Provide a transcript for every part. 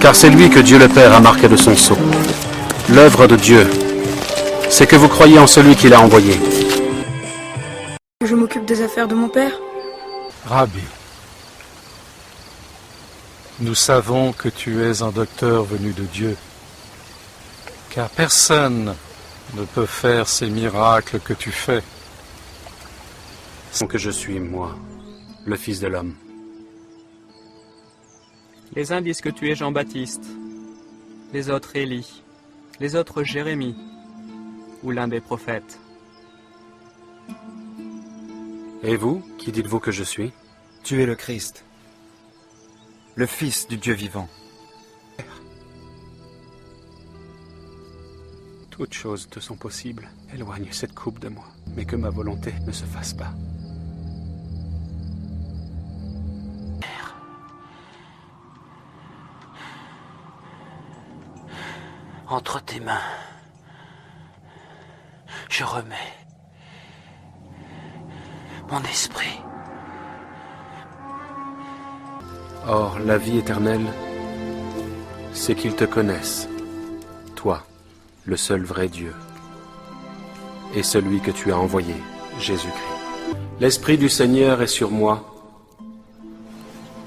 car c'est lui que Dieu le Père a marqué de son sceau. L'œuvre de Dieu, c'est que vous croyez en celui qui l'a envoyé. Je m'occupe des affaires de mon père. Rabbi, nous savons que tu es un docteur venu de Dieu, car personne ne peut faire ces miracles que tu fais. Que je suis, moi, le Fils de l'homme. Les uns disent que tu es Jean-Baptiste, les autres Élie, les autres Jérémie, ou l'un des prophètes. Et vous, qui dites-vous que je suis? Tu es le Christ, le Fils du Dieu vivant. Toutes choses te sont possibles. Éloigne cette coupe de moi, mais que ma volonté ne se fasse pas. Entre tes mains, je remets mon esprit. Or, la vie éternelle, c'est qu'ils te connaissent, toi, le seul vrai Dieu, et celui que tu as envoyé, Jésus-Christ. L'Esprit du Seigneur est sur moi,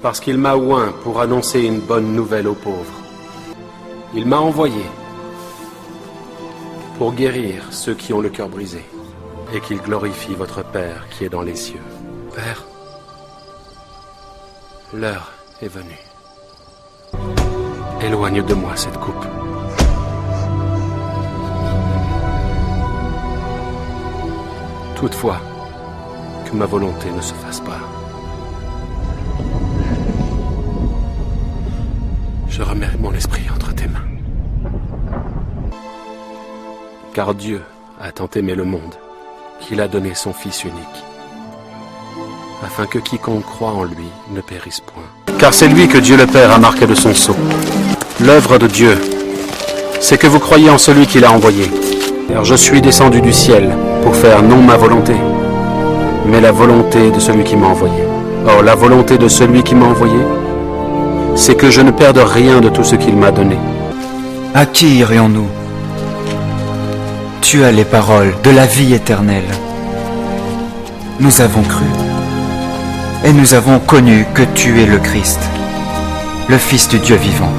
parce qu'il m'a oint pour annoncer une bonne nouvelle aux pauvres. Il m'a envoyé pour guérir ceux qui ont le cœur brisé, et qu'il glorifie votre Père qui est dans les cieux. Père, l'heure est venue. Éloigne de moi cette coupe. Toutefois, que ma volonté ne se fasse pas. Je remets mon esprit entre tes mains. Car Dieu a tant aimé le monde qu'il a donné son Fils unique, afin que quiconque croit en lui ne périsse point. Car c'est lui que Dieu le Père a marqué de son sceau. L'œuvre de Dieu, c'est que vous croyez en celui qui l'a envoyé. Car je suis descendu du ciel pour faire non ma volonté, mais la volonté de celui qui m'a envoyé. Or, la volonté de celui qui m'a envoyé, c'est que je ne perde rien de tout ce qu'il m'a donné. À qui irions-nous? Tu as les paroles de la vie éternelle. Nous avons cru, et nous avons connu que tu es le Christ, le Fils du Dieu vivant.